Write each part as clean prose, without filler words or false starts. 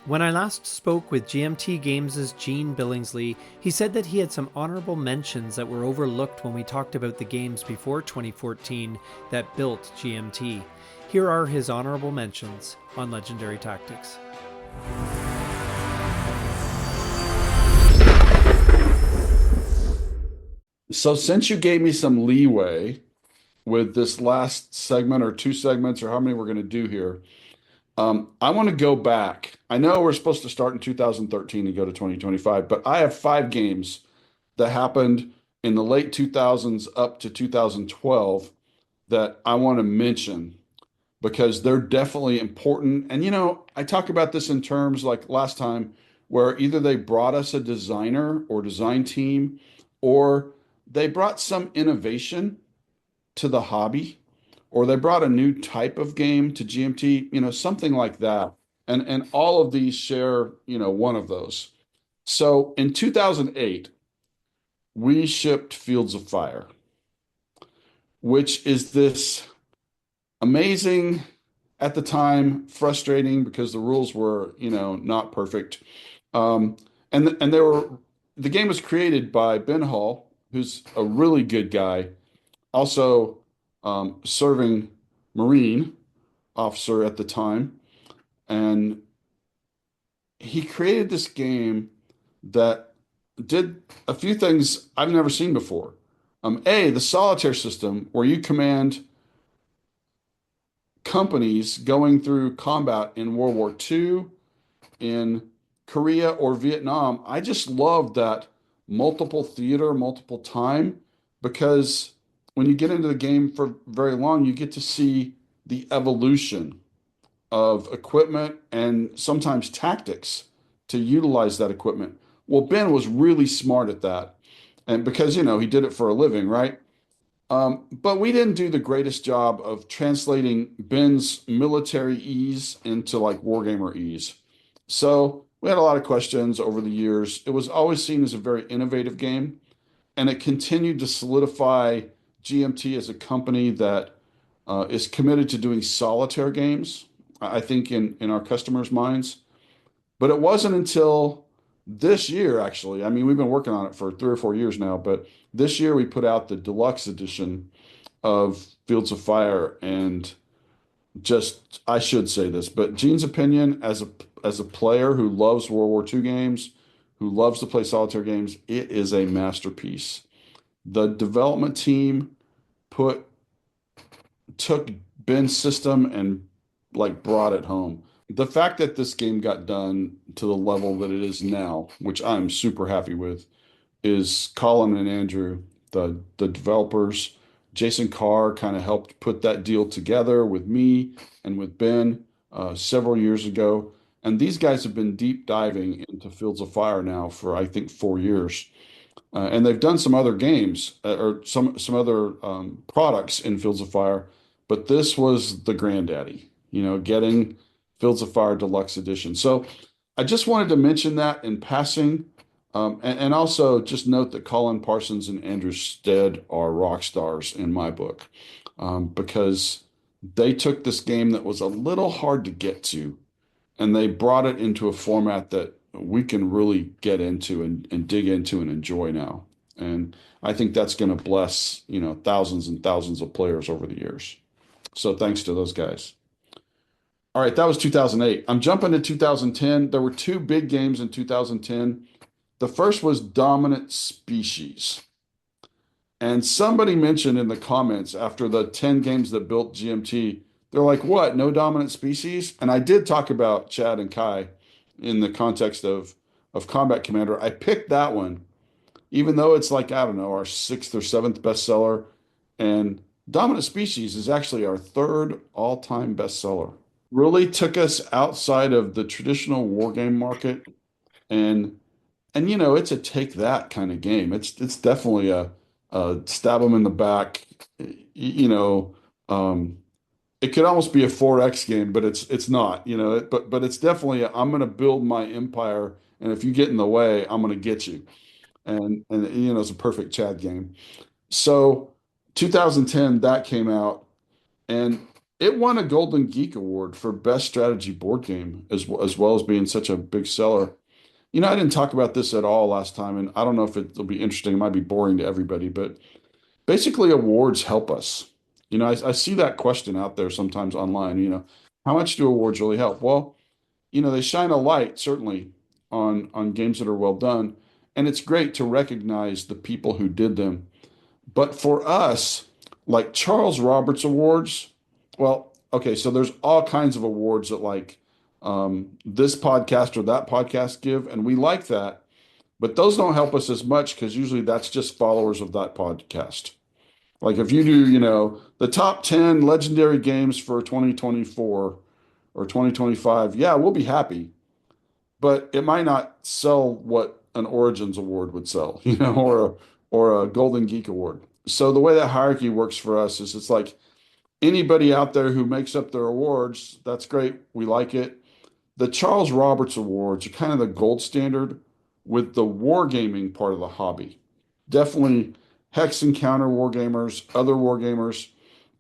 When I last spoke with GMT Games' Gene Billingsley, he said that he had some honorable mentions that were overlooked when we talked about the games before 2014 that built GMT. Here are his honorable mentions on Legendary Tactics. So since you gave me some leeway with this last segment or two segments or how many we're going to do here, I want to go back. I know we're supposed to start in 2013 and go to 2025, but I have five games that happened in the late 2000s up to 2012 that I want to mention because they're definitely important. And I talk about this in terms like last time, where either they brought us a designer or design team, or they brought some innovation to the hobby, or they brought a new type of game to GMT, something like that. And all of these share, one of those. So in 2008, we shipped Fields of Fire, which is this amazing, at the time, frustrating because the rules were, not perfect. Um, and the game was created by Ben Hall, who's a really good guy, also serving Marine officer at the time. And he created this game that did a few things I've never seen before. The solitaire system where you command companies going through combat in World War II, in Korea or Vietnam. I just love that multiple theater, multiple time, because when you get into the game for very long, you get to see the evolution of equipment and sometimes tactics to utilize that equipment. Well, Ben was really smart at that. And because, he did it for a living, right? But we didn't do the greatest job of translating Ben's military ease into like wargamer ease. So we had a lot of questions over the years. It was always seen as a very innovative game, and it continued to solidify GMT as a company that is committed to doing solitaire games, I think, in our customers' minds. But it wasn't until this year, actually. I mean, we've been working on it for 3 or 4 years now, but this year we put out the deluxe edition of Fields of Fire. And just, I should say this, but Gene's opinion as a player who loves World War II games, who loves to play solitaire games, it is a masterpiece. The development team put took Ben's system and like brought it home. The fact that this game got done to the level that it is now, which I'm super happy with, is Colin and Andrew, the developers. Jason Carr kind of helped put that deal together with me and with Ben several years ago. And these guys have been deep diving into Fields of Fire now for I think 4 years. And they've done some other games or some other products in Fields of Fire, but this was the granddaddy, getting Fields of Fire Deluxe Edition. So I just wanted to mention that in passing, and also just note that Colin Parsons and Andrew Stead are rock stars in my book, because they took this game that was a little hard to get to, and they brought it into a format that we can really get into and dig into and enjoy now. And I think that's going to bless, thousands and thousands of players over the years. So thanks to those guys. All right, that was 2008. I'm jumping to 2010. There were two big games in 2010. The first was Dominant Species. And somebody mentioned in the comments after the 10 games that built GMT, they're like, what, no dominant species? And I did talk about Chad and Kai in the context of Combat Commander. I picked that one, even though it's like, I don't know, our sixth or seventh bestseller. And Dominant Species is actually our third all-time bestseller. Really took us outside of the traditional war game market. And it's a take that kind of game. It's definitely a stab them in the back. You know, it could almost be a 4X game, but it's not. But it's definitely I'm going to build my empire, and if you get in the way, I'm going to get you. And it's a perfect Chad game. So 2010 that came out, and It won a Golden Geek Award for Best Strategy Board Game, as well as being such a big seller. I didn't talk about this at all last time, and I don't know if it'll be interesting. It might be boring to everybody, but basically, awards help us. I see that question out there sometimes online, how much do awards really help? Well, they shine a light certainly on games that are well done, and it's great to recognize the people who did them. But for us, like Charles Roberts Awards, well, okay, so there's all kinds of awards that like this podcast or that podcast give, and we like that, but those don't help us as much because usually that's just followers of that podcast. Like if you do, the top 10 legendary games for 2024 or 2025, yeah, we'll be happy, but it might not sell what an Origins award would sell, or a Golden Geek award. So the way that hierarchy works for us is it's like anybody out there who makes up their awards, that's great. We like it. The Charles Roberts Awards are kind of the gold standard with the wargaming part of the hobby. Definitely Hex Encounter wargamers, other wargamers.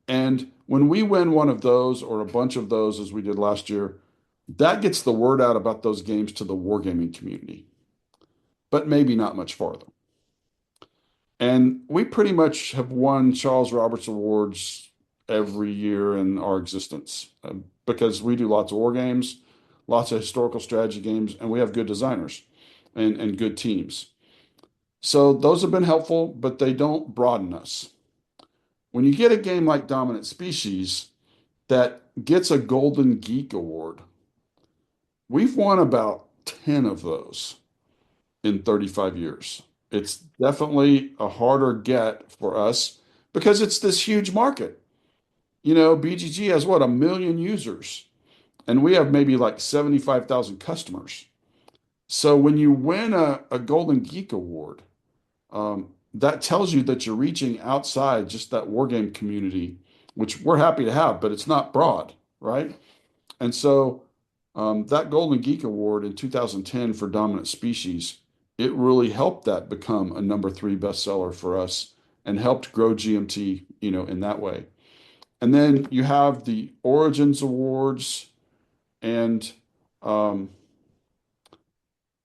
And when we win one of those or a bunch of those, as we did last year, that gets the word out about those games to the wargaming community, but maybe not much farther. And we pretty much have won Charles Roberts Awards every year in our existence because we do lots of war games, lots of historical strategy games, and we have good designers and good teams. So those have been helpful, but they don't broaden us. When you get a game like Dominant Species that gets a Golden Geek Award, we've won about 10 of those in 35 years. It's definitely a harder get for us because it's this huge market. BGG has what, 1 million users, and we have maybe like 75,000 customers. So when you win a Golden Geek Award, that tells you that you're reaching outside just that wargame community, which we're happy to have, but it's not broad, right? And so that Golden Geek Award in 2010 for Dominant Species, it really helped that become a number 3 bestseller for us and helped grow GMT, in that way. And then you have the Origins Awards, and um,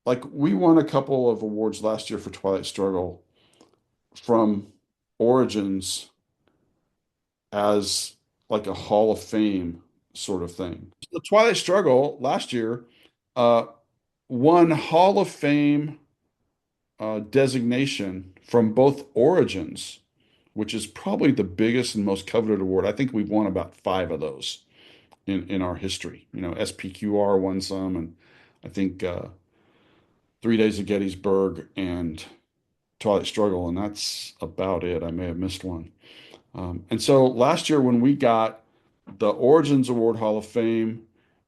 like we won a couple of awards last year for Twilight Struggle from Origins as like a Hall of Fame sort of thing. The Twilight Struggle last year uh, won Hall of Fame designation from both Origins, which is probably the biggest and most coveted award. I think we've won about 5 of those in our history. SPQR won some, and I think 3 Days of Gettysburg and Twilight Struggle, and that's about it. I may have missed one. And so last year, when we got the Origins Award Hall of Fame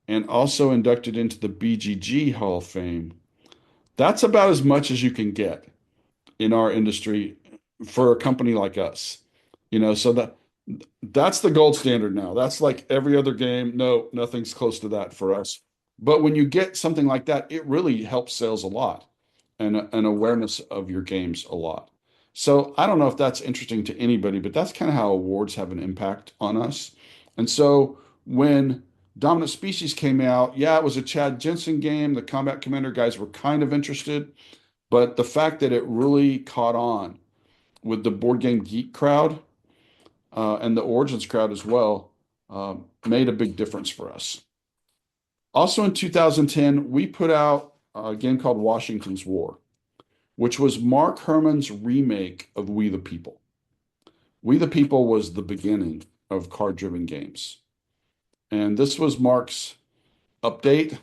and also inducted into the BGG Hall of Fame, that's about as much as you can get in our industry for a company like us. So that's the gold standard now. That's like every other game. No, nothing's close to that for us. But when you get something like that, it really helps sales a lot and awareness of your games a lot. So I don't know if that's interesting to anybody, but that's kind of how awards have an impact on us. And so when Dominant Species came out, yeah, it was a Chad Jensen game. The Combat Commander guys were kind of interested, but the fact that it really caught on with the board game geek crowd and the Origins crowd as well made a big difference for us. Also in 2010, we put out a game called Washington's War, which was Mark Herman's remake of We the People. We the People was the beginning of card-driven games. And this was Mark's update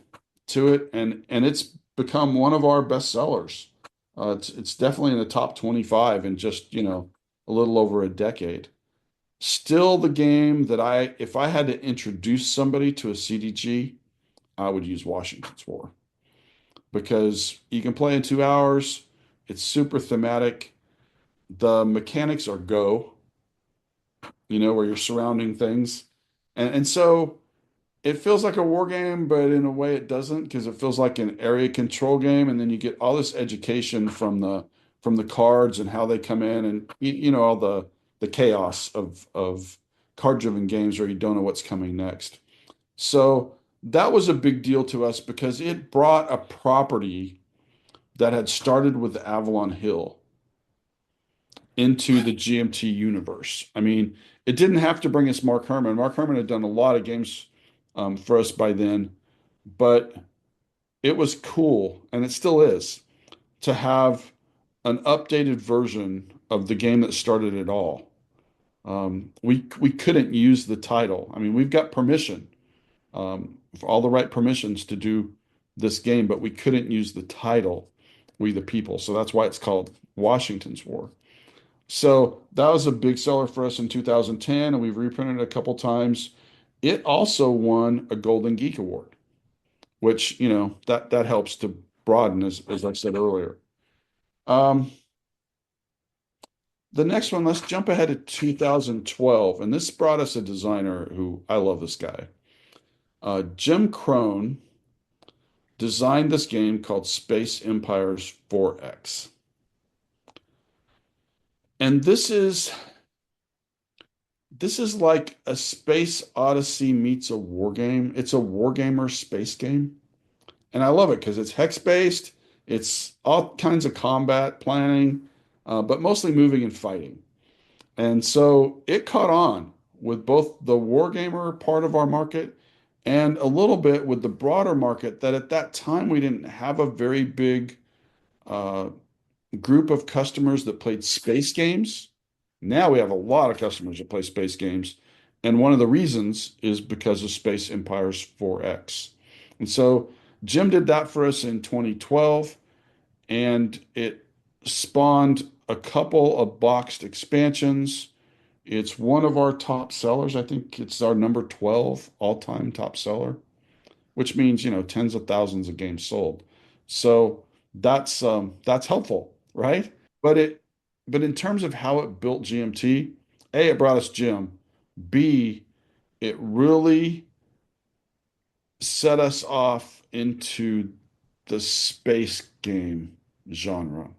to it, and it's become one of our best sellers. It's definitely in the top 25 in just, a little over a decade. Still the game that if I had to introduce somebody to a CDG, I would use Washington's War because you can play in 2 hours. It's super thematic. The mechanics are Go, where you're surrounding things. And so it feels like a war game, but in a way it doesn't because it feels like an area control game. And then you get all this education from the cards and how they come in and all the chaos of card-driven games where you don't know what's coming next. So that was a big deal to us because it brought a property that had started with Avalon Hill into the GMT universe. I mean, it didn't have to bring us Mark Herman. Mark Herman had done a lot of games for us by then, but it was cool, and it still is, to have an updated version of the game that started it all. We couldn't use the title. I mean, we've got permission, for all the right permissions to do this game, but we couldn't use the title, We the People. So that's why it's called Washington's War. So that was a big seller for us in 2010, and we've reprinted it a couple times. It also won a Golden Geek Award, which, that helps to broaden, as I said earlier. Um, the next one, let's jump ahead to 2012, and this brought us a designer who I love this guy. Jim Crone designed this game called Space Empires 4X. And this is like a Space Odyssey meets a war game. It's a wargamer space game. And I love it because it's hex based, it's all kinds of combat planning, but mostly moving and fighting. And so it caught on with both the wargamer part of our market and a little bit with the broader market that at that time we didn't have a very big uh, group of customers that played space games. Now we have a lot of customers that play space games. And one of the reasons is because of Space Empires 4X. And so Jim did that for us in 2012, and it spawned a couple of boxed expansions. It's one of our top sellers. I think it's our number 12 all-time top seller, which means, tens of thousands of games sold. So that's helpful, right? But it but in terms of how it built GMT, A, it brought us Jim. B, it really set us off into the space game genre.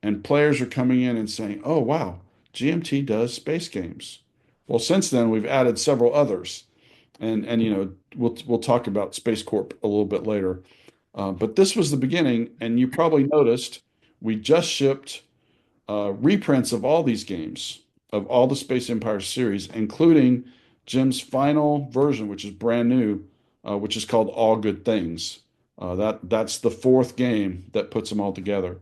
And players are coming in and saying, "Oh, wow, GMT does space games." Well, since then we've added several others. And we'll talk about Space Corp a little bit later. But this was the beginning, and you probably noticed we just shipped reprints of all these games, of all the Space Empire series, including Jim's final version, which is brand new, which is called All Good Things. That's the fourth game that puts them all together,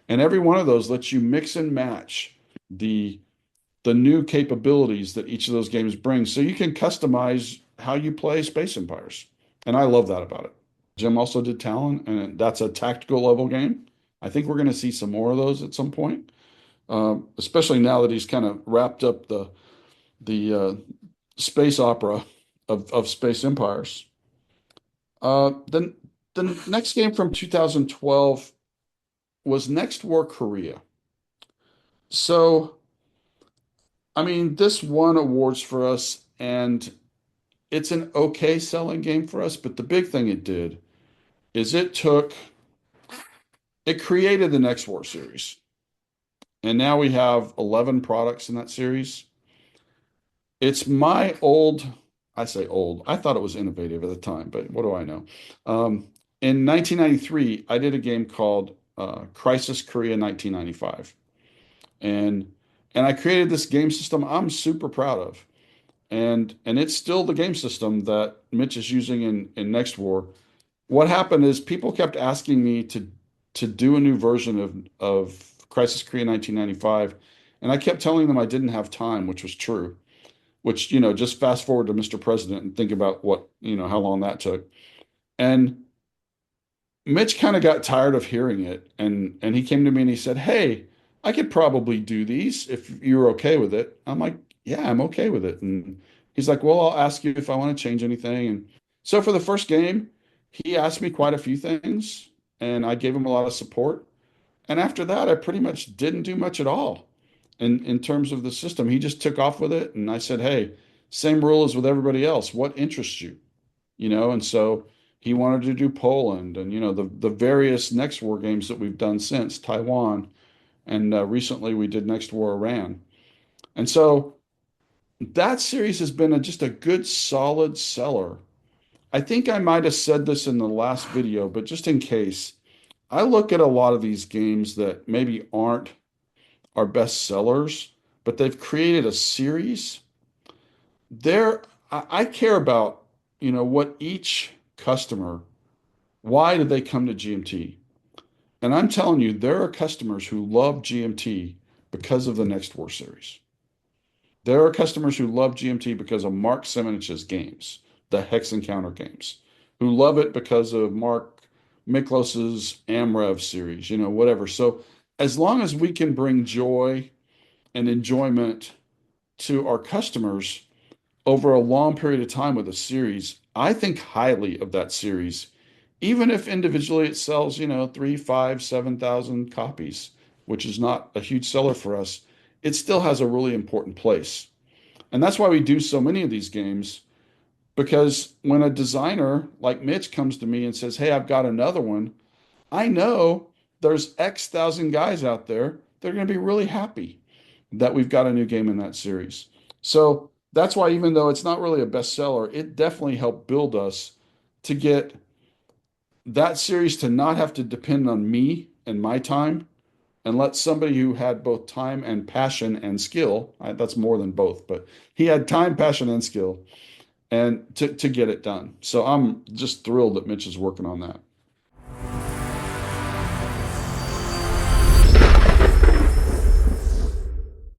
and every one of those lets you mix and match the the new capabilities that each of those games brings, so you can customize how you play Space Empires, and I love that about it. Jim also did Talon, and that's a tactical level game. I think we're going to see some more of those at some point, especially now that he's kind of wrapped up the space opera of Space Empires. Then the next game from 2012 was Next War Korea. So, I mean, this won awards for us, and it's an okay selling game for us. But the big thing it did is it created the Next War series, and now we have 11 products in that series. It's my old, I say old, I thought it was innovative at the time, but what do I know? In 1993, I did a game called Crisis Korea 1995. And and I created this game system I'm super proud of. And it's still the game system that Mitch is using in Next War. What happened is people kept asking me to do a new version of Crisis Korea 1995, and I kept telling them I didn't have time, which was true. Which, just fast forward to Mr. President and think about how long that took. And Mitch kind of got tired of hearing it, and he came to me and he said, "Hey, I could probably do these if you're okay with it." I'm like, "Yeah, I'm okay with it." And he's like, "Well, I'll ask you if I want to change anything." And so for the first game, he asked me quite a few things, and I gave him a lot of support. And after that, I pretty much didn't do much at all in terms of the system. He just took off with it, and I said, "Hey, same rule as with everybody else. What interests you?" And so he wanted to do Poland and the various Next War games that we've done since Taiwan, and recently we did Next War Iran. And so that series has been just a good solid seller. I think I might have said this in the last video, but just in case, I look at a lot of these games that maybe aren't our best sellers, but they've created a series. There, I care about, what each customer, why did they come to GMT? And I'm telling you, there are customers who love GMT because of the Next War series. There are customers who love GMT because of Mark Simonich's games, the Hex Encounter games, who love it because of Mark Miklos's Amrev series, whatever. So as long as we can bring joy and enjoyment to our customers over a long period of time with a series, I think highly of that series, even if individually it sells, 3, 5, 7,000 copies, which is not a huge seller for us. It still has a really important place. And that's why we do so many of these games, because when a designer like Mitch comes to me and says, "Hey, I've got another one," I know there's X thousand guys out there that are going to be really happy that we've got a new game in that series. So that's why, even though it's not really a bestseller, it definitely helped build us to get that series to not have to depend on me and my time, and let somebody who had both time and passion and skill, that's more than both, but he had time, passion, and skill, and to get it done. So I'm just thrilled that Mitch is working on that.